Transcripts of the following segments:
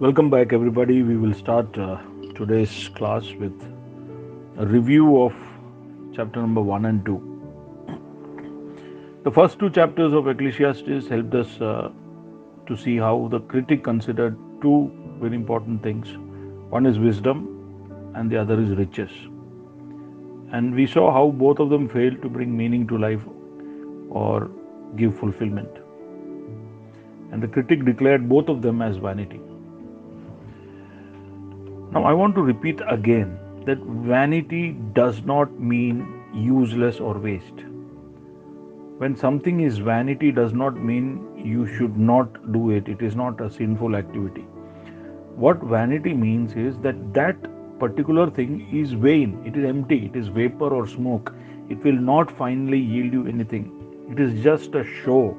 Welcome back, everybody. We will start today's class with a review of chapter number 1 and 2. The first two chapters of Ecclesiastes helped us to see how the critic considered two very important things. One is wisdom, and the other is riches. And we saw how both of them failed to bring meaning to life or give fulfillment. And the critic declared both of them as vanity. Now, I want to repeat again that vanity does not mean useless or waste. When something is vanity does not mean you should not do it. It is not a sinful activity. What vanity means is that particular thing is vain. It is empty. It is vapor or smoke. It will not finally yield you anything. It is just a show.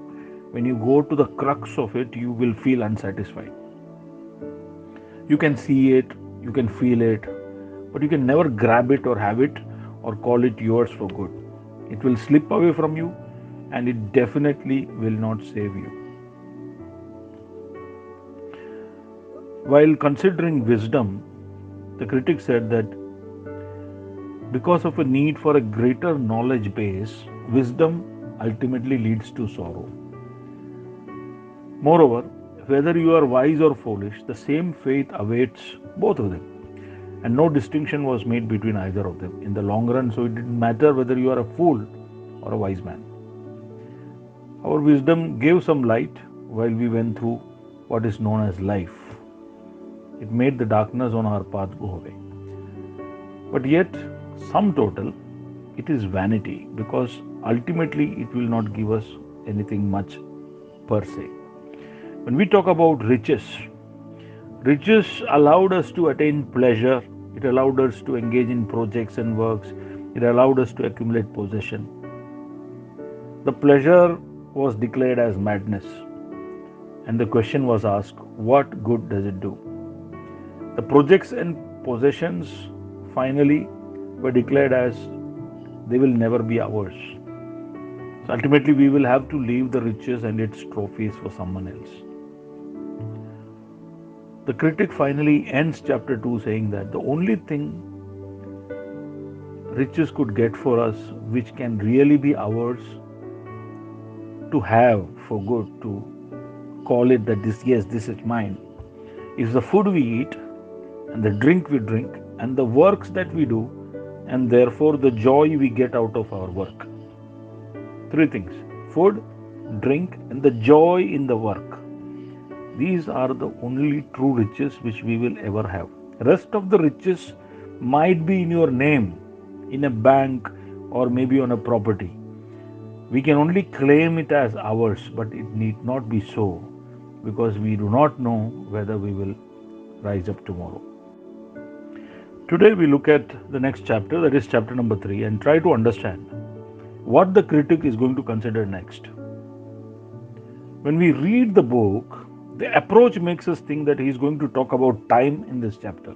When you go to the crux of it, you will feel unsatisfied. You can see it, you can feel it, but you can never grab it or have it or call it yours for good. It will slip away from you, and it definitely will not save you. While considering wisdom, the critic said that because of a need for a greater knowledge base, wisdom ultimately leads to sorrow. Moreover, whether you are wise or foolish, the same fate awaits both of them. And no distinction was made between either of them in the long run, so it didn't matter whether you are a fool or a wise man. Our wisdom gave some light while we went through what is known as life. It made the darkness on our path go away. But yet, sum total, it is vanity, because ultimately it will not give us anything much per se. When we talk about riches allowed us to attain pleasure. It allowed us to engage in projects and works. It allowed us to accumulate possession. The pleasure was declared as madness, and the question was asked, what good does it do? The projects and possessions finally were declared as they will never be ours. So ultimately we will have to leave the riches and its trophies for someone else. The critic finally ends chapter 2 saying that the only thing riches could get for us, which can really be ours to have for good, to call it that this is mine, is the food we eat and the drink we drink and the works that we do, and therefore the joy we get out of our work. Three things: food, drink, and the joy in the work. These are the only true riches which we will ever have. Rest of the riches might be in your name, in a bank, or maybe on a property. We can only claim it as ours, but it need not be so, because we do not know whether we will rise up tomorrow. Today we look at the next chapter, that is chapter number 3, and try to understand what the critic is going to consider next. When we read the book, the approach makes us think that he is going to talk about time in this chapter.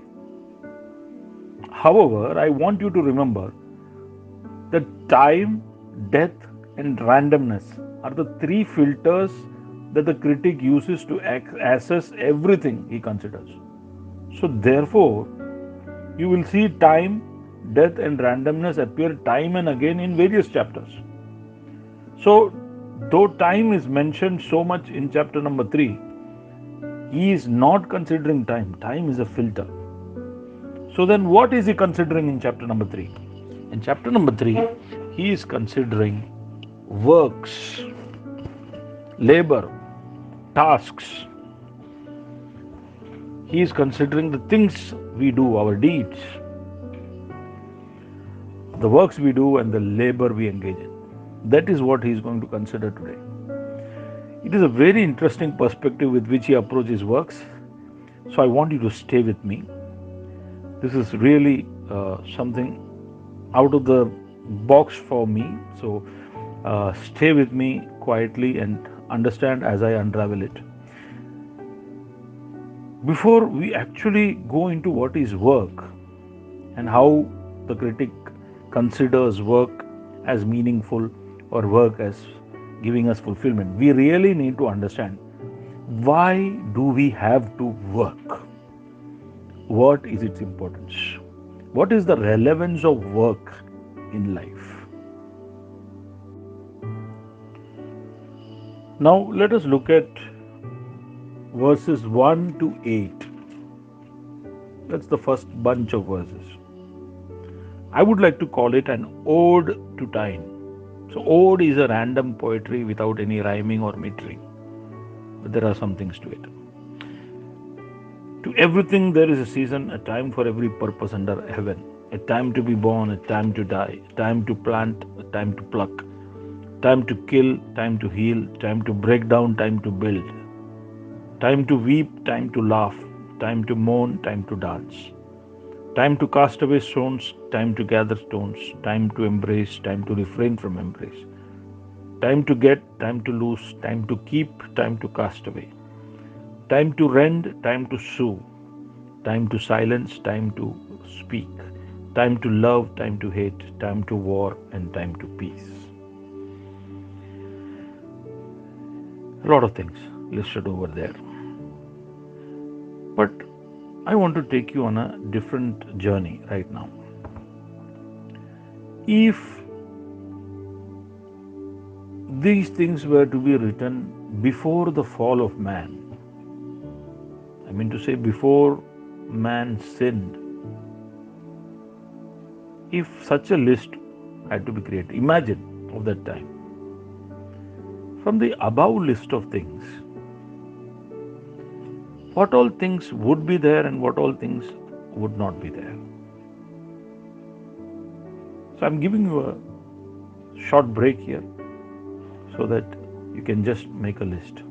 However, I want you to remember that time, death, and randomness are the three filters that the critic uses to assess everything he considers. So therefore, you will see time, death, and randomness appear time and again in various chapters. So, though time is mentioned so much in chapter number 3, he is not considering time. Time is a filter. So then what is he considering in chapter number 3? In chapter number 3, he is considering works, labor, tasks. He is considering the things we do, our deeds, the works we do, and the labor we engage in. That is what he is going to consider today. It is a very interesting perspective with which he approaches works. So I want you to stay with me. This is really something out of the box for me. So stay with me quietly and understand as I unravel it. Before we actually go into what is work and how the critic considers work as meaningful or work as giving us fulfillment, we really need to understand Why do we have to work? What is its importance? What is the relevance of work in life? Now let us look at verses 1 to 8. That's the first bunch of verses. I would like to call it an ode to time. So, ode is a random poetry without any rhyming or metering, but there are some things to it. To everything there is a season, a time for every purpose under heaven, a time to be born, a time to die, a time to plant, a time to pluck, time to kill, time to heal, time to break down, time to build, time to weep, time to laugh, time to mourn, time to dance, time to cast away stones, time to gather stones, time to embrace, time to refrain from embrace, time to get, time to lose, time to keep, time to cast away, time to rend, time to sue, time to silence, time to speak, time to love, time to hate, time to war, and time to peace. A lot of things listed over there. But I want to take you on a different journey right now. If these things were to be written before the fall of man, I mean to say before man sinned, if such a list had to be created, imagine of that time. From the above list of things, what all things would be there and what all things would not be there. So I'm giving you a short break here so that you can just make a list.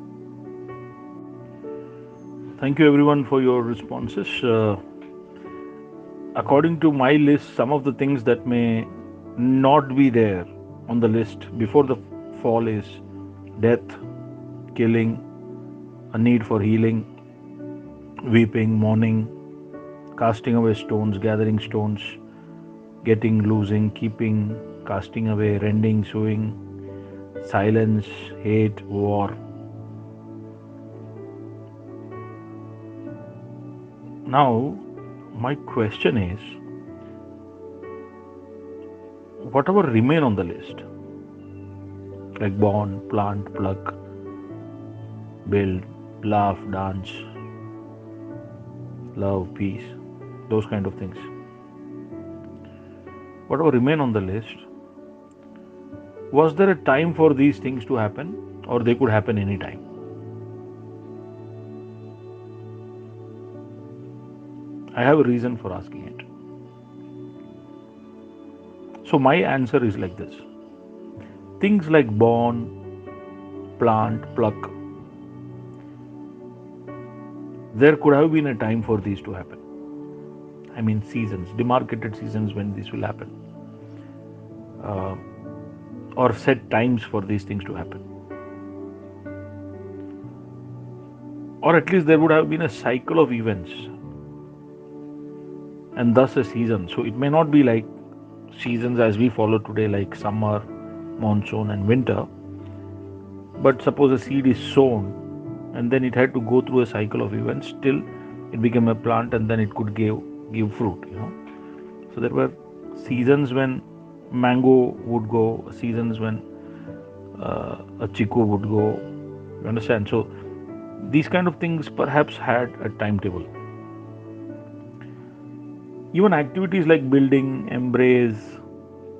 Thank you everyone for your responses. According to my list, some of the things that may not be there on the list before the fall is death, killing, a need for healing, weeping, mourning, casting away stones, gathering stones, getting, losing, keeping, casting away, rending, sewing, silence, hate, war. Now, my question is, whatever remain on the list, like born, plant, pluck, build, laugh, dance, love, peace, those kind of things, whatever remain on the list, was there a time for these things to happen, or they could happen any time? I have a reason for asking it. So my answer is like this. Things like born, plant, pluck, there could have been a time for these to happen. I mean seasons, demarcated seasons when this will happen. Or set times for these things to happen. Or at least there would have been a cycle of events and thus a season. So it may not be like seasons as we follow today, like summer, monsoon and winter. But suppose a seed is sown and then it had to go through a cycle of events till it became a plant and then it could give fruit, So there were seasons when mango would go, seasons when a chiku would go, you understand? So these kind of things perhaps had a timetable. Even activities like building, embrace,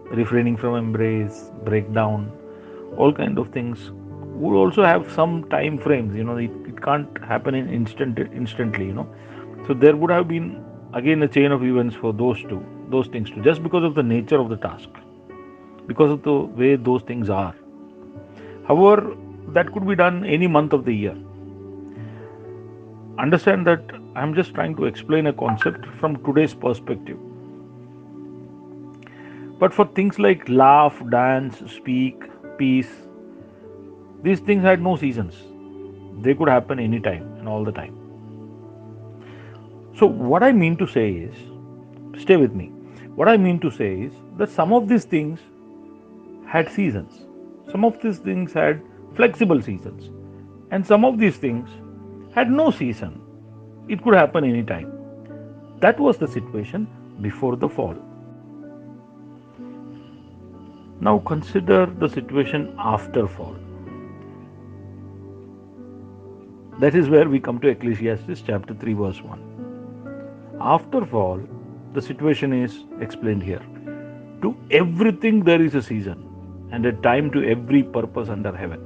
refraining from embrace, breakdown, all kind of things would also have some time frames. It can't happen instantly. So there would have been again a chain of events for those things too, just because of the nature of the task, because of the way those things are. However, that could be done any month of the year. Understand that I'm just trying to explain a concept from today's perspective. But for things like laugh, dance, speak, peace, these things had no seasons. They could happen anytime and all the time. So what I mean to say is, stay with me. What I mean to say is that some of these things had seasons. Some of these things had flexible seasons. And some of these things had no season. It could happen anytime. That was the situation before the fall. Now consider the situation after fall. That is where we come to Ecclesiastes chapter 3 verse 1. After fall, the situation is explained here. To everything there is a season and a time to every purpose under heaven.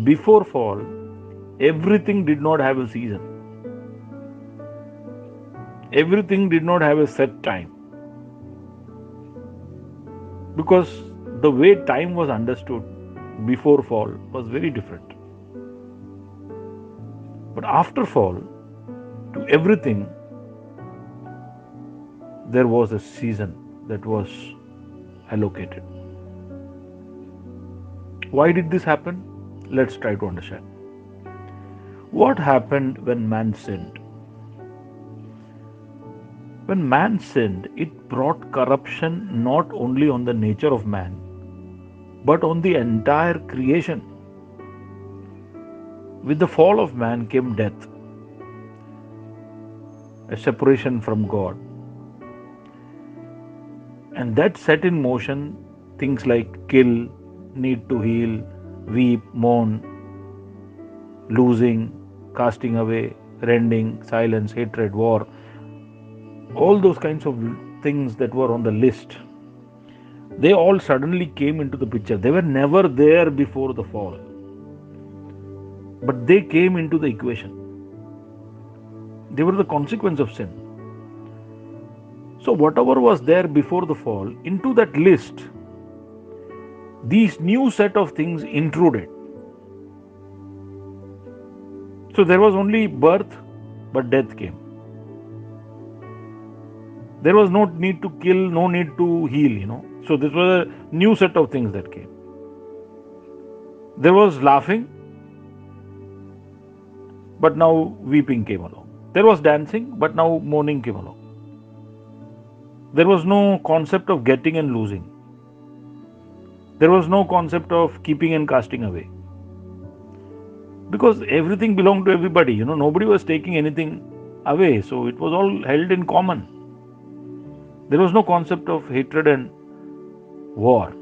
Before fall, everything did not have a season. Everything did not have a set time. Because the way time was understood before fall was very different. But after fall, to everything, there was a season that was allocated. Why did this happen? Let's try to understand. What happened when man sinned? When man sinned, it brought corruption not only on the nature of man, but on the entire creation. With the fall of man came death, a separation from God. And that set in motion things like kill, need to heal, weep, mourn, losing, casting away, rending, silence, hatred, war. All those kinds of things that were on the list, they all suddenly came into the picture. They were never there before the fall, but they came into the equation. They were the consequence of sin. So whatever was there before the fall, into that list, these new set of things intruded. So there was only birth, but death came. There was no need to kill, no need to heal, So this was a new set of things that came. There was laughing, but now weeping came along. There was dancing, but now mourning came along. There was no concept of getting and losing. There was no concept of keeping and casting away. Because everything belonged to everybody, nobody was taking anything away. So it was all held in common. There was no concept of hatred and war.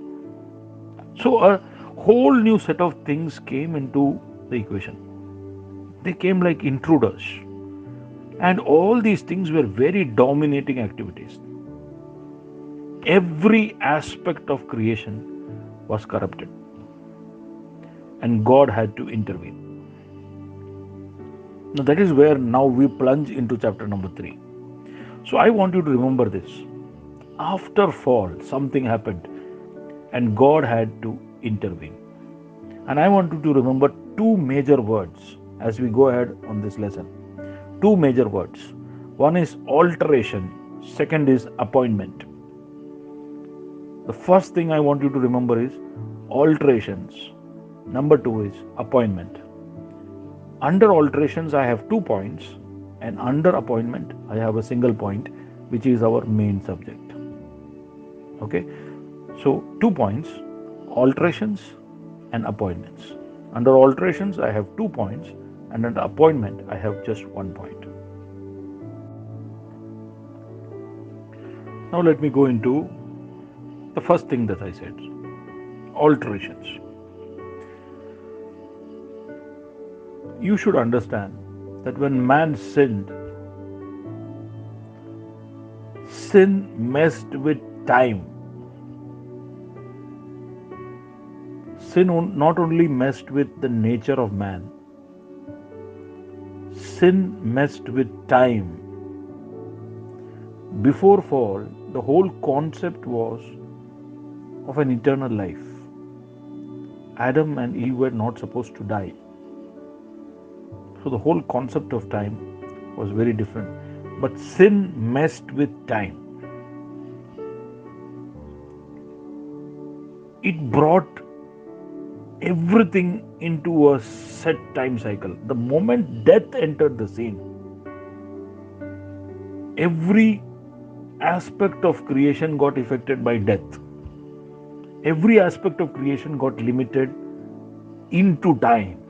So a whole new set of things came into the equation. They came like intruders. And all these things were very dominating activities. Every aspect of creation was corrupted. And God had to intervene. Now that is where now we plunge into chapter number 3. So I want you to remember this. After fall, something happened and God had to intervene. And I want you to remember two major words as we go ahead on this lesson. Two major words. One is alteration, second is appointment. The first thing I want you to remember is alterations. Number two is appointment. Under alterations, I have 2 points, and under appointment, I have a single point, which is our main subject. Okay, so 2 points, alterations and appointments. Under alterations, I have 2 points, and under appointment, I have just 1 point. Now let me go into the first thing that I said, alterations. You should understand that when man sinned, sin messed with time. Sin not only messed with the nature of man, sin messed with time. Before fall, the whole concept was of an eternal life. Adam and Eve were not supposed to die. So the whole concept of time was very different. But sin messed with time. It brought everything into a set time cycle. The moment death entered the scene, every aspect of creation got affected by death. Every aspect of creation got limited into time.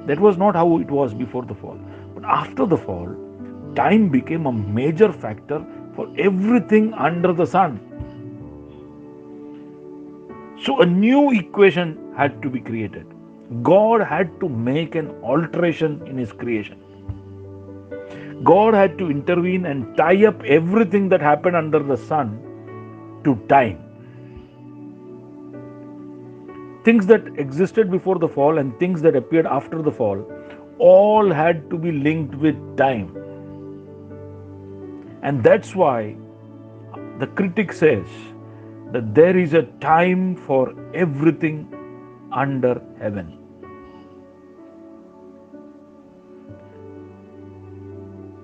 That was not how it was before the fall. But after the fall, time became a major factor for everything under the sun. So a new equation had to be created. God had to make an alteration in his creation. God had to intervene and tie up everything that happened under the sun to time. Things that existed before the fall and things that appeared after the fall all had to be linked with time. And that's why the critic says that there is a time for everything under heaven.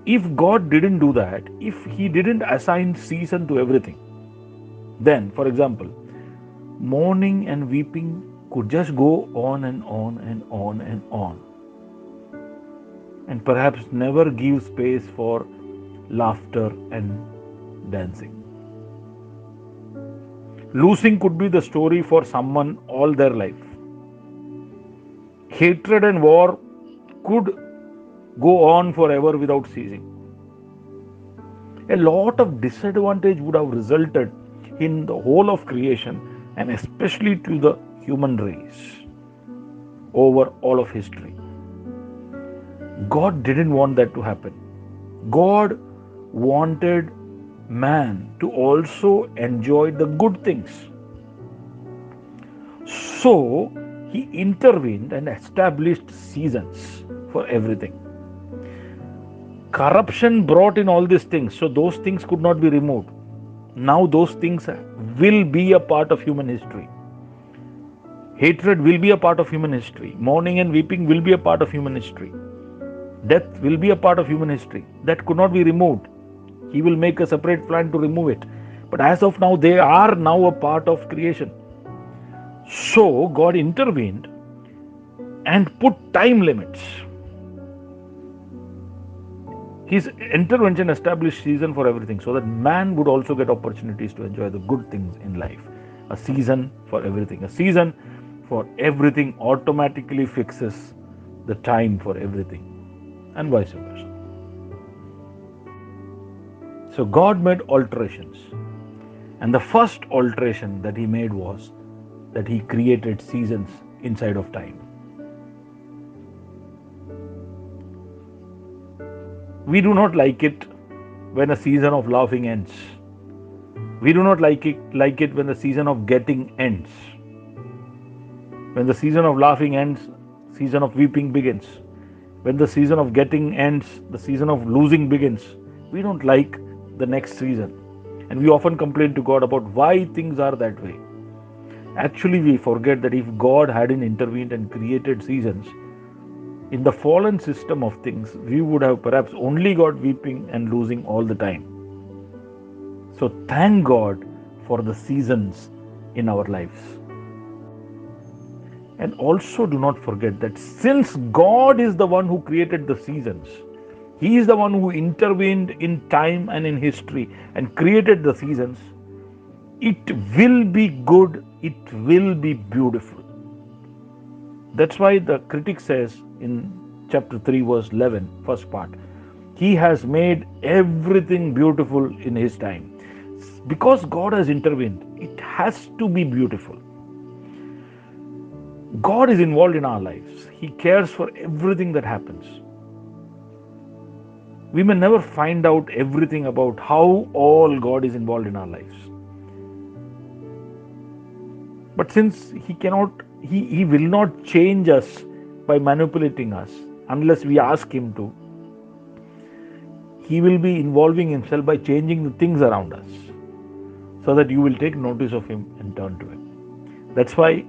If God didn't do that, if he didn't assign season to everything, then, for example, mourning and weeping could just go on and on and on and on, and perhaps never give space for laughter and dancing. Losing could be the story for someone all their life. Hatred and war could go on forever without ceasing. A lot of disadvantage would have resulted in the whole of creation and especially to the human race over all of history. God didn't want that to happen. God wanted man to also enjoy the good things. So he intervened and established seasons for everything. Corruption brought in all these things, so those things could not be removed. Now those things will be a part of human history. Hatred will be a part of human history. Mourning and weeping will be a part of human history. Death will be a part of human history. That could not be removed. He will make a separate plan to remove it. But as of now, they are now a part of creation. So God intervened and put time limits. His intervention established season for everything so that man would also get opportunities to enjoy the good things in life. A season for everything. A season for everything automatically fixes the time for everything, and vice versa. So God made alterations. And the first alteration that he made was that he created seasons inside of time. We do not like it when a season of laughing ends. We do not like it when the season of getting ends. When the season of laughing ends, season of weeping begins. When the season of getting ends, the season of losing begins. We don't like the next season. And we often complain to God about why things are that way. Actually, we forget that if God hadn't intervened and created seasons, in the fallen system of things, we would have perhaps only got weeping and losing all the time. So thank God for the seasons in our lives. And also do not forget that since God is the one who created the seasons, He is the one who intervened in time and in history and created the seasons, it will be good, it will be beautiful. That's why the critic says in chapter 3 verse 11, first part, He has made everything beautiful in His time. Because God has intervened, it has to be beautiful. God is involved in our lives. He cares for everything that happens. We may never find out everything about how all God is involved in our lives. But since He will not change us by manipulating us unless we ask Him to, He will be involving Himself by changing the things around us so that you will take notice of Him and turn to Him. That's why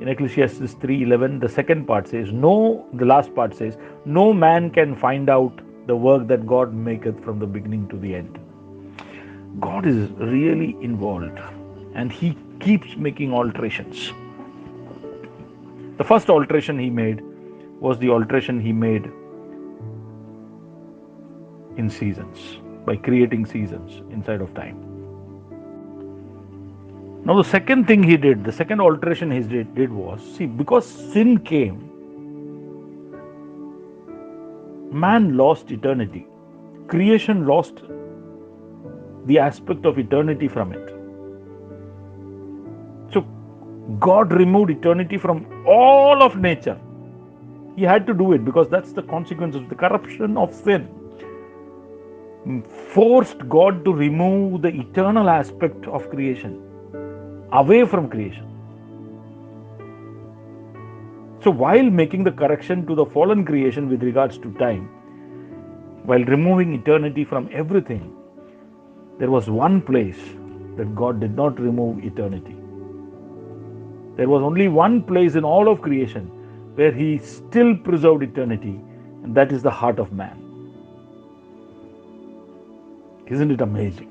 in Ecclesiastes 3:11, the second part says, the last part says, no man can find out the work that God maketh from the beginning to the end. God is really involved and He keeps making alterations. The first alteration He made was the alteration He made in seasons, by creating seasons inside of time. Now the second thing He did, the second alteration He did was, because sin came, Man lost eternity. Creation lost the aspect of eternity from it. So God removed eternity from all of nature. He had to do it because that's the consequence of the corruption of sin. Forced God to remove the eternal aspect of creation away from creation. So while making the correction to the fallen creation with regards to time, while removing eternity from everything, there was one place that God did not remove eternity. There was only one place in all of creation where He still preserved eternity, and that is the heart of man. Isn't it amazing?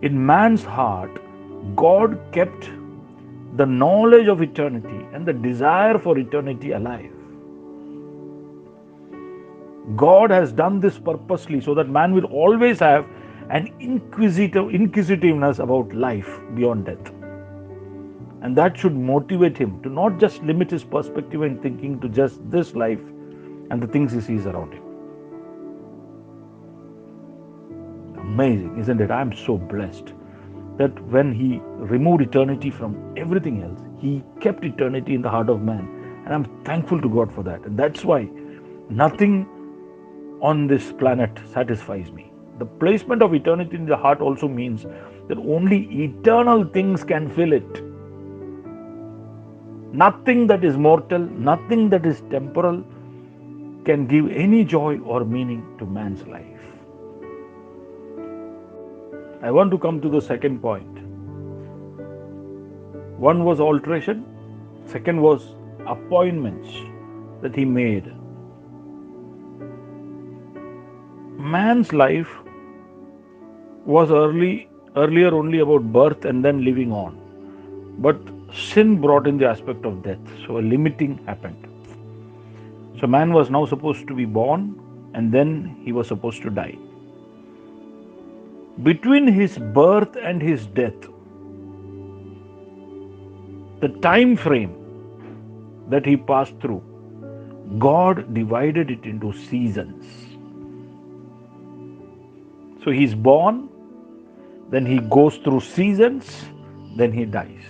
In man's heart, God kept the knowledge of eternity and the desire for eternity alive. God has done this purposely so that man will always have an inquisitiveness about life beyond death. And that should motivate him to not just limit his perspective and thinking to just this life and the things he sees around him. Amazing, isn't it? I am so blessed that when He removed eternity from everything else, He kept eternity in the heart of man. And I'm thankful to God for that. And that's why nothing on this planet satisfies me. The placement of eternity in the heart also means that only eternal things can fill it. Nothing that is mortal, nothing that is temporal can give any joy or meaning to man's life. I want to come to the second point. One was alteration, second was appointments that he made. Man's life was earlier only about birth and then living on. But sin brought in the aspect of death, so a limiting happened. So man was now supposed to be born and then he was supposed to die. Between his birth and his death, the time frame that he passed through, God divided it into seasons. So he's born, then he goes through seasons, then he dies.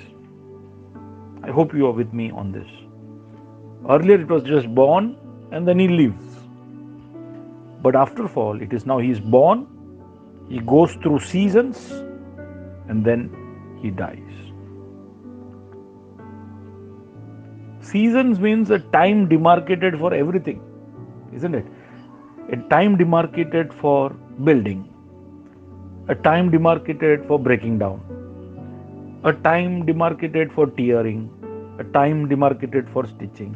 I hope you are with me on this. Earlier it was just born and then he lives. But after fall, it is now he is born, he goes through seasons, and then he dies. Seasons means a time demarcated for everything, isn't it? A time demarcated for building, a time demarcated for breaking down, a time demarcated for tearing, a time demarcated for stitching,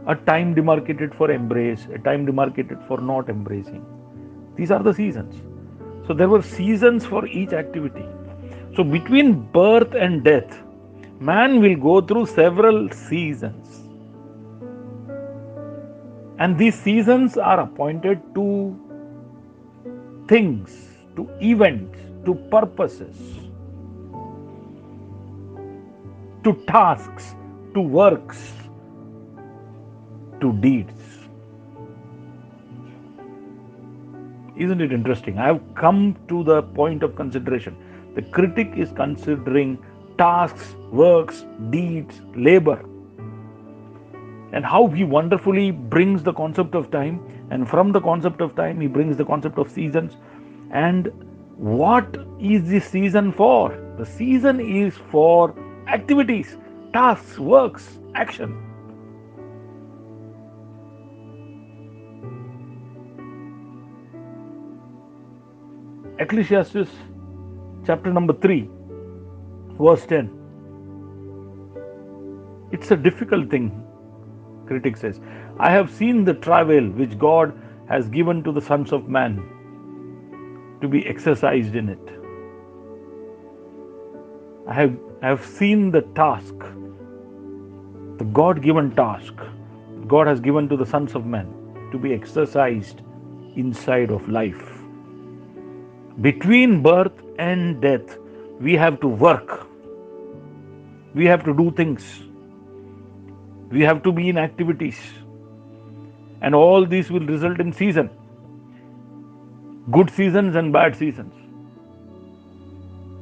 a time demarcated for embrace, a time demarcated for not embracing. These are the seasons. So there were seasons for each activity. So between birth and death, man will go through several seasons. And these seasons are appointed to things, to events, to purposes, to tasks, to works, to deeds. Isn't it interesting? I have come to the point of consideration. The critic is considering tasks, works, deeds, labor, and how he wonderfully brings the concept of time, and from the concept of time he brings the concept of seasons. And what is the season for? The season is for activities, tasks, works, action. Ecclesiastes chapter number 3, verse 10. It's a difficult thing, critic says. I have seen the travail which God has given to the sons of man to be exercised in it. I have seen the task, the God-given task God has given to the sons of men to be exercised inside of life. Between birth and death, we have to work. We have to do things. We have to be in activities. And all these will result in season. Good seasons and bad seasons.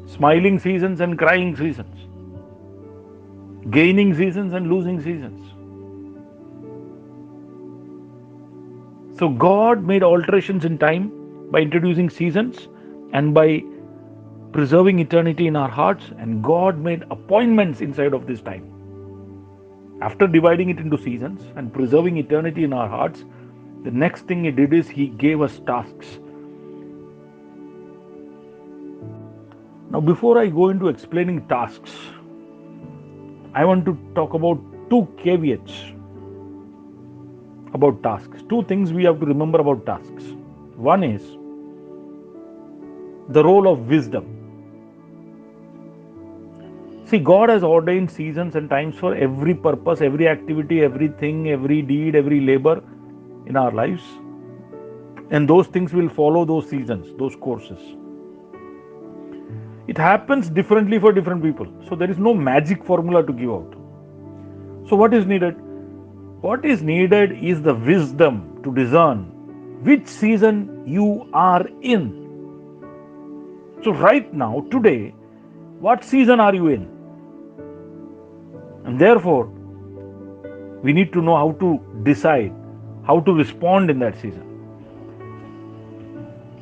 Smiling seasons and crying seasons. Gaining seasons and losing seasons. So God made alterations in time by introducing seasons and by preserving eternity in our hearts, and God made appointments inside of this time. After dividing it into seasons and preserving eternity in our hearts, the next thing He did is He gave us tasks. Now, before I go into explaining tasks, I want to talk about two caveats about tasks. Two things we have to remember about tasks. One is the role of wisdom. See, God has ordained seasons and times for every purpose, every activity, everything, every deed, every labor in our lives. And those things will follow those seasons, those courses. It happens differently for different people. So there is no magic formula to give out. So what is needed? What is needed is the wisdom to discern which season you are in. So right now, today, what season are you in? And therefore, we need to know how to decide, how to respond in that season.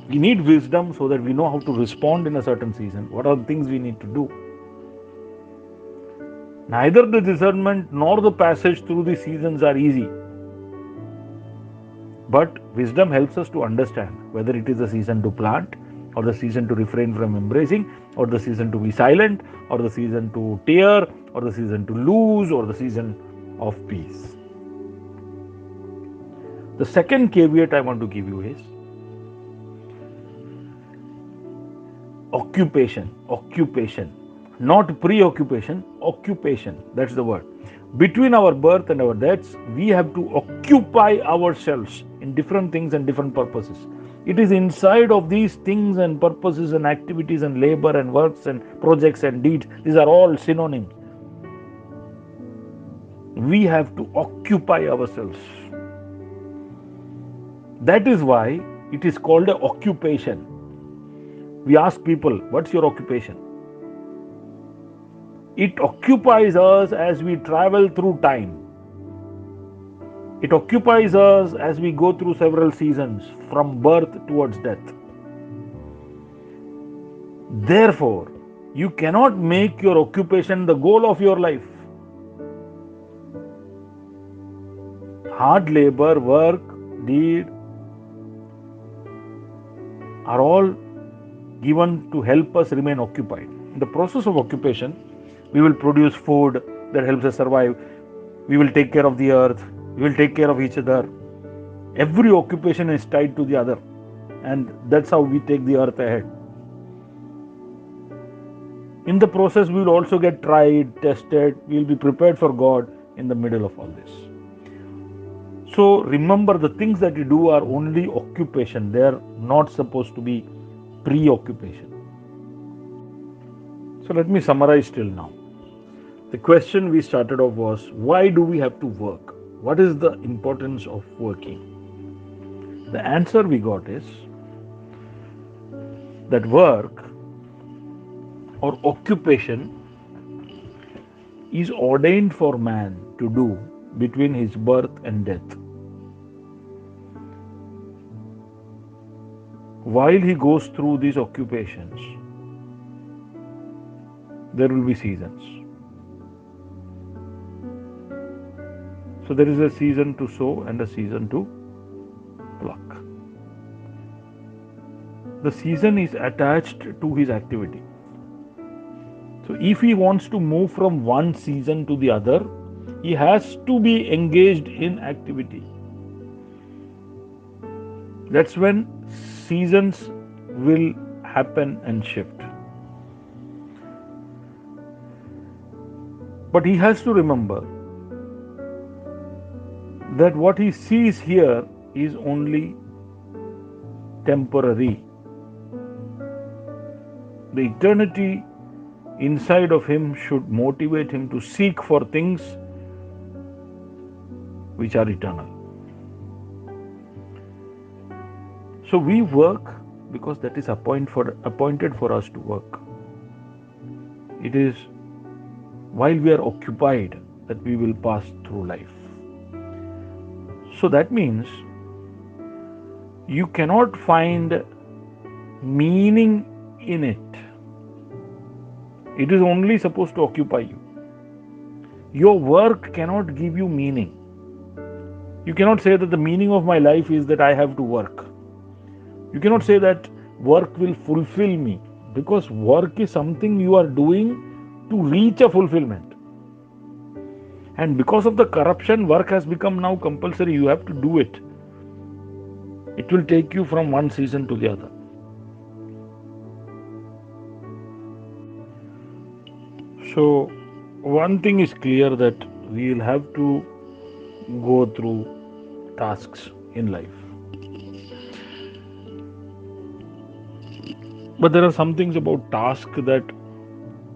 We need wisdom so that we know how to respond in a certain season. What are the things we need to do? Neither the discernment nor the passage through the seasons are easy. But wisdom helps us to understand whether it is the season to plant, or the season to refrain from embracing, or the season to be silent, or the season to tear, or the season to lose, or the season of peace. The second caveat I want to give you is occupation, not preoccupation, occupation. That's the word. Between our birth and our deaths, we have to occupy ourselves in different things and different purposes. It is inside of these things and purposes and activities and labor and works and projects and deeds. These are all synonyms. We have to occupy ourselves. That is why it is called an occupation. We ask people, what's your occupation? It occupies us as we travel through time. It occupies us as we go through several seasons from birth towards death. Therefore, you cannot make your occupation the goal of your life. Hard labor, work, deed are all given to help us remain occupied. In the process of occupation, we will produce food that helps us survive. We will take care of the earth. We will take care of each other. Every occupation is tied to the other. And that's how we take the earth ahead. In the process, we will also get tried, tested. We will be prepared for God in the middle of all this. So remember, the things that you do are only occupation. They are not supposed to be preoccupation. So let me summarize till now. The question we started off was, why do we have to work? What is the importance of working? The answer we got is that work or occupation is ordained for man to do between his birth and death. While he goes through these occupations, there will be seasons. So there is a season to sow and a season to pluck. The season is attached to his activity. So if he wants to move from one season to the other, he has to be engaged in activity. That's when seasons will happen and shift. But he has to remember that what he sees here is only temporary. The eternity inside of him should motivate him to seek for things which are eternal. So we work because that is appointed for us to work. It is while we are occupied that we will pass through life. So that means you cannot find meaning in it. It is only supposed to occupy you. Your work cannot give you meaning. You cannot say that the meaning of my life is that I have to work. You cannot say that work will fulfill me, because work is something you are doing to reach a fulfillment. And because of the corruption, work has become now compulsory. You have to do it. It will take you from one season to the other. So one thing is clear, that we will have to go through tasks in life. But there are some things about task that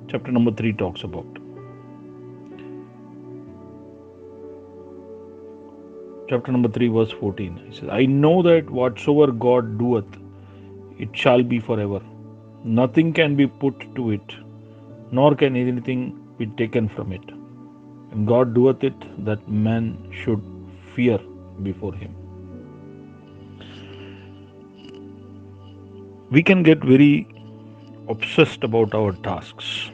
chapter number 3 talks about. Chapter number 3 verse 14. He says, I know that whatsoever God doeth, it shall be forever. Nothing can be put to it, nor can anything be taken from it. And God doeth it, that man should fear before him. We can get very obsessed about our tasks.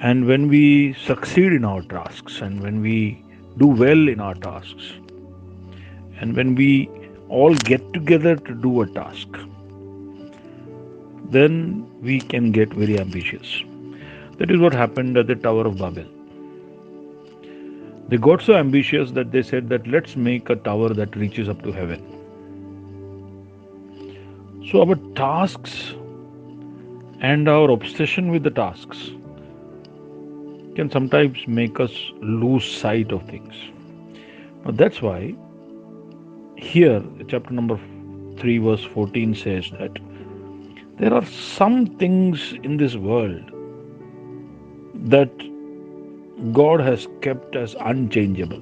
And when we succeed in our tasks, and when we do well in our tasks, and when we all get together to do a task, then we can get very ambitious. That is what happened at the Tower of Babel. They got so ambitious that they said that let's make a tower that reaches up to heaven. So our tasks and our obsession with the tasks can sometimes make us lose sight of things. But that's why here chapter number 3 verse 14 says that there are some things in this world that God has kept as unchangeable.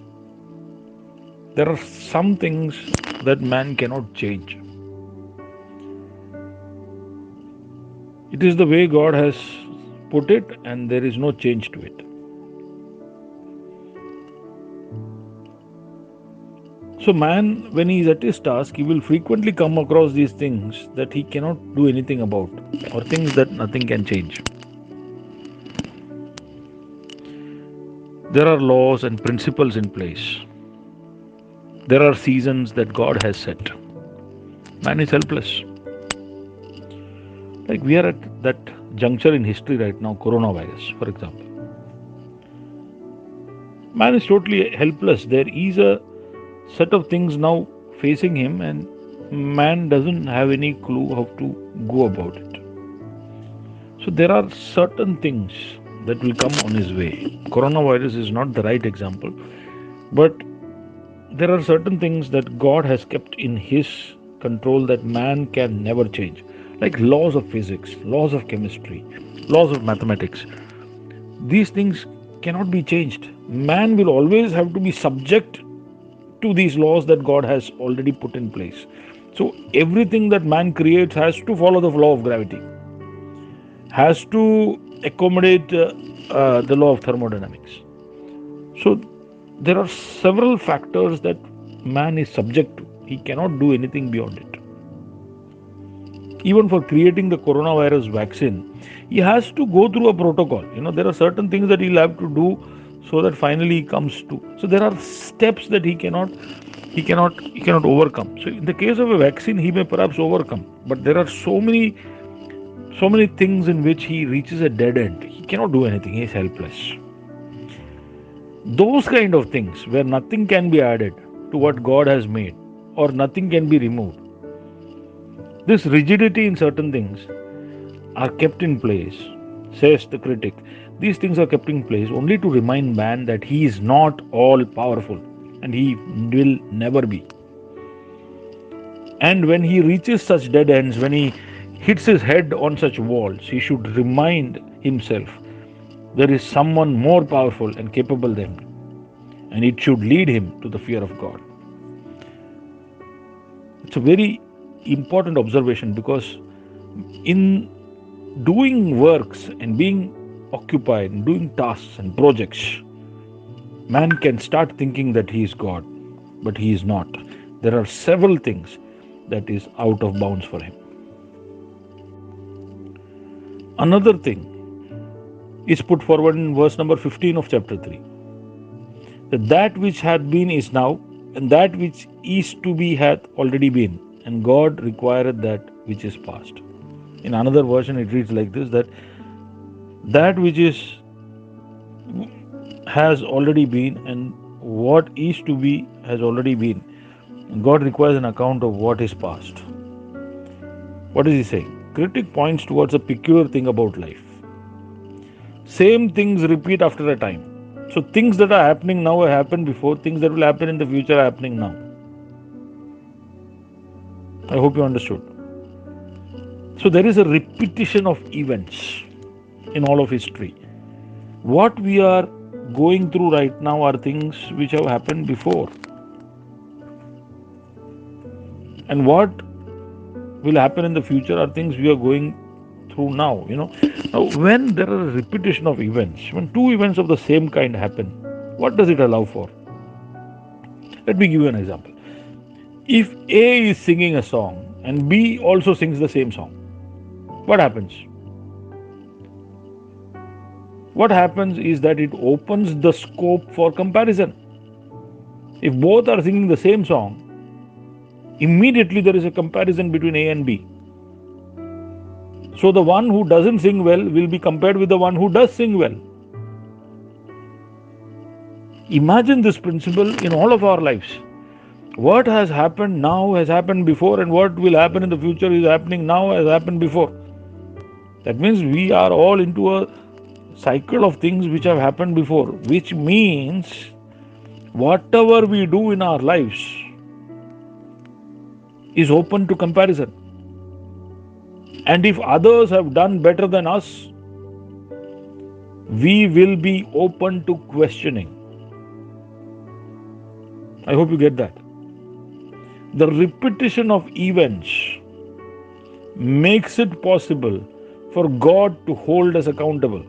There are some things that man cannot change. It is the way God has put it, and there is no change to it. So man, when he is at his task, he will frequently come across these things that he cannot do anything about, or things that nothing can change. There are laws and principles in place. There are seasons that God has set. Man is helpless. Like we are at that juncture in history right now, coronavirus, for example. Man is totally helpless. There is a set of things now facing him, and man doesn't have any clue how to go about it. So there are certain things that will come on his way. Coronavirus is not the right example, but there are certain things that God has kept in his control that man can never change. Like laws of physics, laws of chemistry, laws of mathematics. These things cannot be changed. Man will always have to be subject to these laws that God has already put in place. So everything that man creates has to follow the law of gravity, has to accommodate the law of thermodynamics. So there are several factors that man is subject to. He cannot do anything beyond it. Even for creating the coronavirus vaccine, he has to go through a protocol. There are certain things that he'll have to do so that finally he comes to. So there are steps that he cannot overcome. So in the case of a vaccine, he may perhaps overcome, but there are so many things in which he reaches a dead end. He cannot do anything. He is helpless. Those kind of things where nothing can be added to what God has made, or nothing can be removed. This rigidity in certain things are kept in place, says the critic. These things are kept in place only to remind man that he is not all powerful, and he will never be. And when he reaches such dead ends, when he hits his head on such walls, he should remind himself there is someone more powerful and capable than him, and it should lead him to the fear of God. It's a very important observation, because in doing works and being occupied and doing tasks and projects, man can start thinking that he is God, but he is not. There are several things that is out of bounds for him. Another thing is put forward in verse number 15 of chapter 3. That which hath been is now, and that which is to be hath already been, and God requireth that which is past. In another version it reads like this, that which is has already been, and what is to be has already been. And God requires an account of what is past. What is he saying? Critic points towards a peculiar thing about life. Same things repeat after a time. So things that are happening now have happened before, things that will happen in the future are happening now. I hope you understood. So there is a repetition of events in all of history. What we are going through right now are things which have happened before. And what will happen in the future are things we are going through now. Now, when there are a repetition of events, when two events of the same kind happen, what does it allow for? Let me give you an example. If A is singing a song and B also sings the same song, what happens? What happens is that it opens the scope for comparison. If both are singing the same song, immediately there is a comparison between A and B. So the one who doesn't sing well will be compared with the one who does sing well. Imagine this principle in all of our lives. What has happened now has happened before, and what will happen in the future is happening now, has happened before. That means we are all into a cycle of things which have happened before, which means whatever we do in our lives is open to comparison. And if others have done better than us, we will be open to questioning. I hope you get that. The repetition of events makes it possible for God to hold us accountable.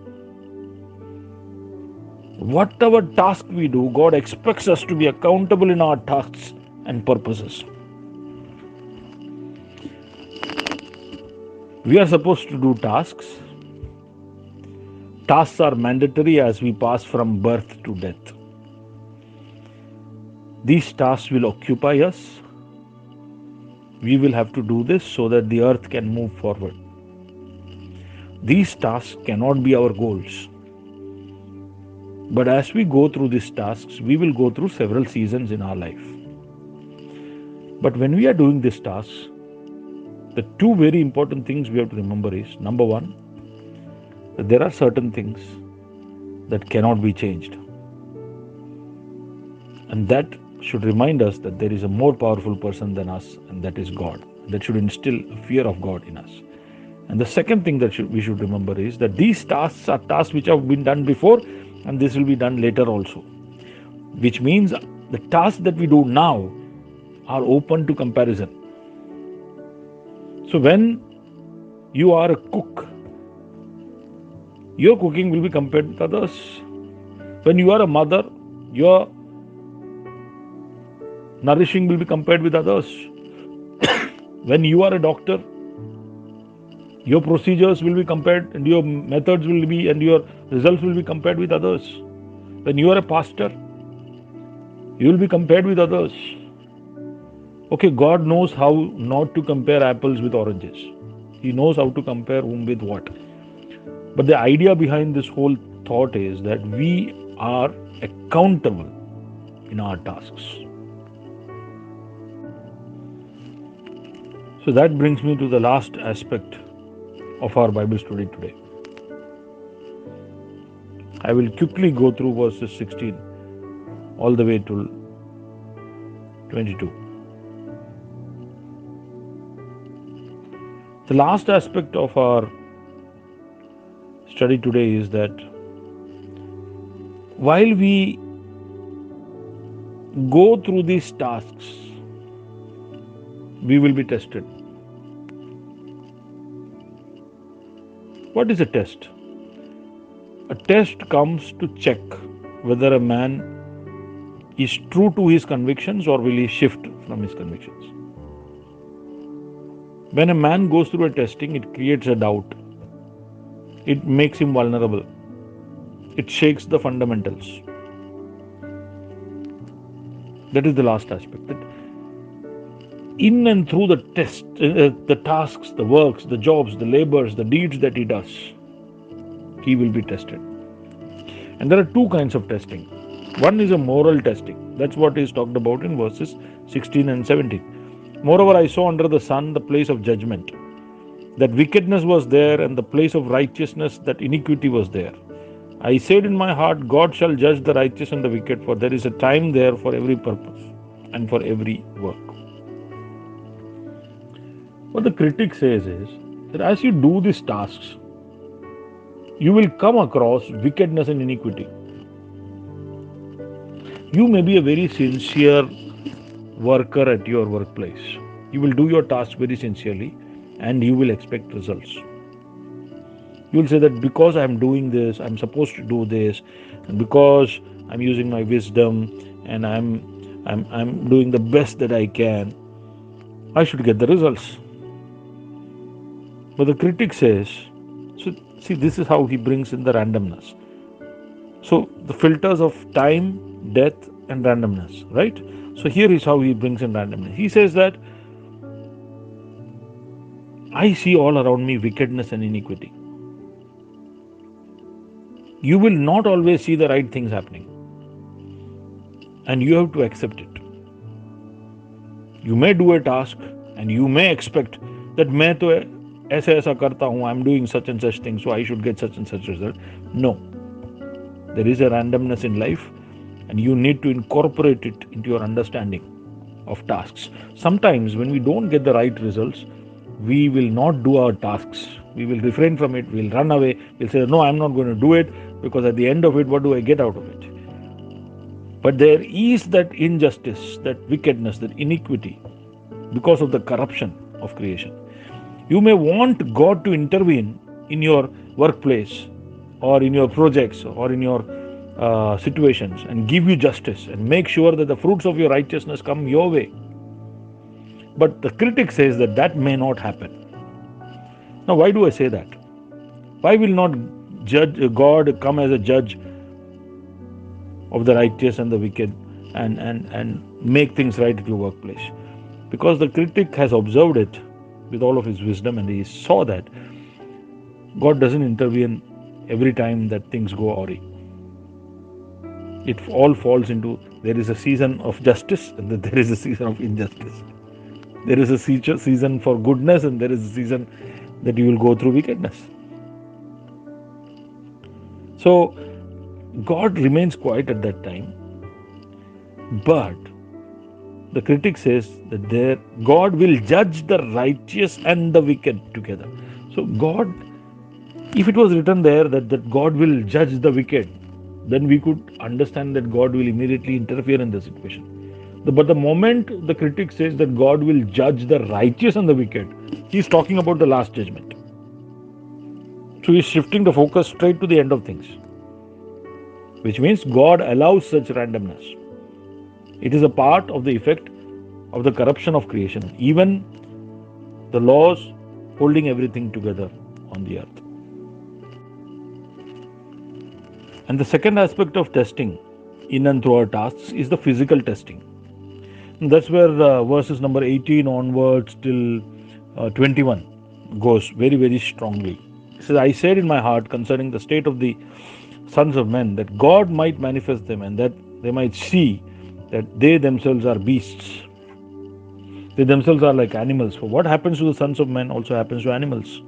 Whatever task we do, God expects us to be accountable in our tasks and purposes. We are supposed to do tasks. Tasks are mandatory as we pass from birth to death. These tasks will occupy us. We will have to do this so that the earth can move forward. These tasks cannot be our goals. But as we go through these tasks, we will go through several seasons in our life. But when we are doing these tasks, the two very important things we have to remember is, number one, that there are certain things that cannot be changed. And that should remind us that there is a more powerful person than us, and that is God. That should instill a fear of God in us. And the second thing that we should remember is that these tasks are tasks which have been done before, and this will be done later also. Which means the tasks that we do now are open to comparison. So when you are a cook, your cooking will be compared with others. When you are a mother, your nourishing will be compared with others. When you are a doctor, your procedures will be compared, and your methods will be, and your results will be compared with others. When you are a pastor, you will be compared with others. Okay, God knows how not to compare apples with oranges. He knows how to compare whom with what. But the idea behind this whole thought is that we are accountable in our tasks. So that brings me to the last aspect of our Bible study today. I will quickly go through verses 16 all the way to 22. The last aspect of our study today is that while we go through these tasks, we will be tested. What is a test? A test comes to check whether a man is true to his convictions or will he shift from his convictions. When a man goes through a testing, it creates a doubt. It makes him vulnerable. It shakes the fundamentals. That is the last aspect. That in and through the test, the tasks, the works, the jobs, the labors, the deeds that he does, he will be tested. And there are two kinds of testing. One is a moral testing. That's what is talked about in verses 16 and 17. Moreover, I saw under the sun the place of judgment, that wickedness was there, and the place of righteousness, that iniquity was there. I said in my heart, God shall judge the righteous and the wicked, for there is a time there for every purpose and for every work. What the critic says is that as you do these tasks, you will come across wickedness and iniquity. You may be a very sincere worker at your workplace. You will do your task very sincerely and you will expect results. You will say that because I am doing this, I am supposed to do this, and because I am using my wisdom and I'm doing the best that I can, I should get the results. But the critic says, so see, this is how he brings in the randomness. So the filters of time, death, and randomness, right? So here is how he brings in randomness. He says that I see all around me wickedness and iniquity. You will not always see the right things happening, and you have to accept it. You may do a task and you may expect that मैं तो ऐसा करता हूँ, I'm doing such and such things, so I should get such and such result. No. There is a randomness in life, and you need to incorporate it into your understanding of tasks. Sometimes when we don't get the right results, we will not do our tasks. We will refrain from it. We'll run away. We'll say, no, I'm not going to do it, because at the end of it, what do I get out of it? But there is that injustice, that wickedness, that iniquity because of the corruption of creation. You may want God to intervene in your workplace or in your projects or in your situations and give you justice and make sure that the fruits of your righteousness come your way. But the critic says that that may not happen. Now, why do I say that? Why will not God come as a judge of the righteous and the wicked and make things right at your workplace? Because the critic has observed it with all of his wisdom, and he saw that God doesn't intervene every time that things go awry. It all falls into, there is a season of justice and there is a season of injustice. There is a season for goodness and there is a season that you will go through wickedness. So God remains quiet at that time, but the critic says that God will judge the righteous and the wicked together. So God, if it was written there that God will judge the wicked, then we could understand that God will immediately interfere in the situation. But the moment the critic says that God will judge the righteous and the wicked, he is talking about the last judgment. So he is shifting the focus straight to the end of things, which means God allows such randomness. It is a part of the effect of the corruption of creation, even the laws holding everything together on the earth. And the second aspect of testing in and through our tasks is the physical testing. And that's where verses number 18 onwards till 21 goes very, very strongly. It says, I said in my heart concerning the state of the sons of men, that God might manifest them, and that they might see that they themselves are beasts. They themselves are like animals. For what happens to the sons of men also happens to animals.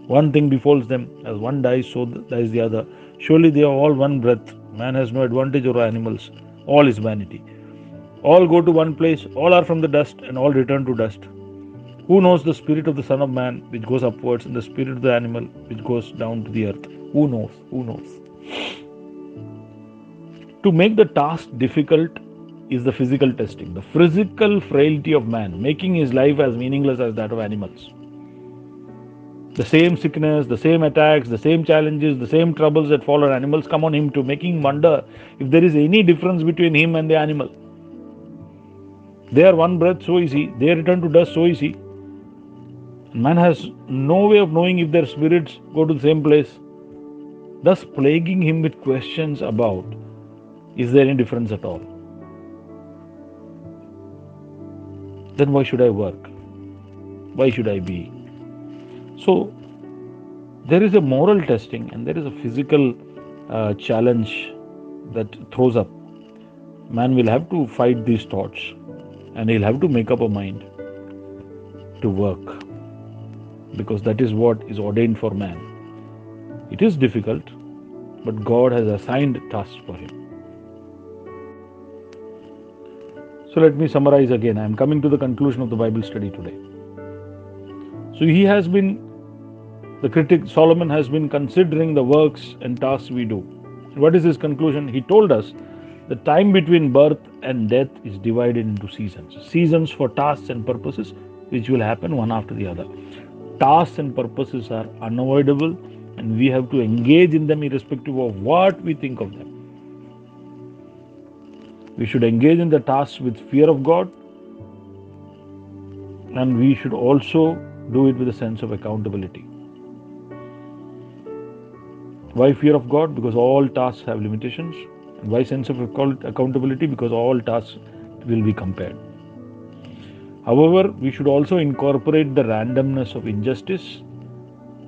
One thing befalls them, as one dies, so dies the other. Surely they are all one breath. Man has no advantage over animals. All is vanity. All go to one place, all are from the dust, and all return to dust. Who knows the spirit of the Son of Man, which goes upwards, and the spirit of the animal, which goes down to the earth? Who knows? Who knows? To make the task difficult is the physical testing, the physical frailty of man, making his life as meaningless as that of animals. The same sickness, the same attacks, the same challenges, the same troubles that fall on animals come on him to making wonder if there is any difference between him and the animal. They are one breath, so is he. They return to dust, so is he. Man has no way of knowing if their spirits go to the same place, thus plaguing him with questions about, is there any difference at all? Then why should I work? Why should I be? So there is a moral testing and there is a physical challenge that throws up. Man will have to fight these thoughts and he'll have to make up a mind to work, because that is what is ordained for man. It is difficult, but God has assigned tasks for him. So let me summarize again. I am coming to the conclusion of the Bible study today. So the critic Solomon has been considering the works and tasks we do. What is his conclusion? He told us the time between birth and death is divided into seasons. Seasons for tasks and purposes which will happen one after the other. Tasks and purposes are unavoidable and we have to engage in them irrespective of what we think of them. We should engage in the tasks with fear of God, and we should also do it with a sense of accountability. Why fear of God? Because all tasks have limitations. And why sense of accountability? Because all tasks will be compared. However, we should also incorporate the randomness of injustice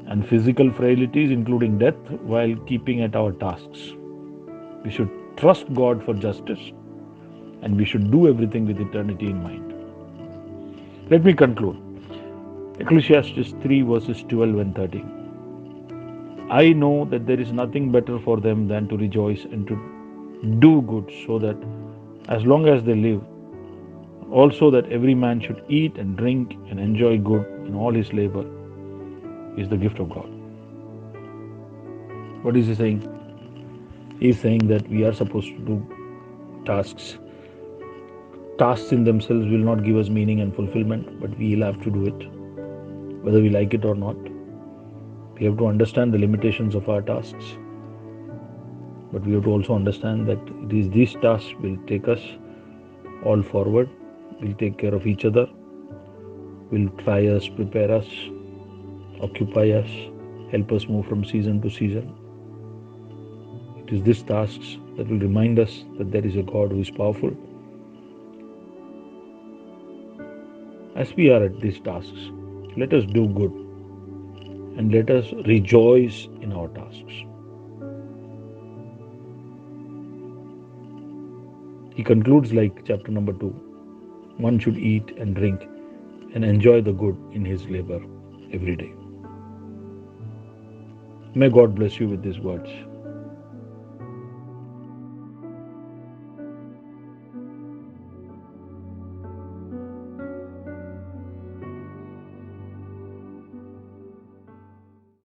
and physical frailties, including death, while keeping at our tasks. We should trust God for justice, and we should do everything with eternity in mind. Let me conclude. Ecclesiastes 3 verses 12 and 13. I know that there is nothing better for them than to rejoice and to do good, so that as long as they live, also that every man should eat and drink and enjoy good in all his labor is the gift of God. What is he saying? He is saying that we are supposed to do tasks. Tasks in themselves will not give us meaning and fulfillment, but we will have to do it, whether we like it or not. We have to understand the limitations of our tasks, but we have to also understand that it is these tasks will take us all forward, will take care of each other, will try us, prepare us, occupy us, help us move from season to season. It is these tasks that will remind us that there is a God who is powerful. As we are at these tasks, let us do good and let us rejoice in our tasks. He concludes like chapter number 2. One should eat and drink and enjoy the good in his labor every day. May God bless you with these words.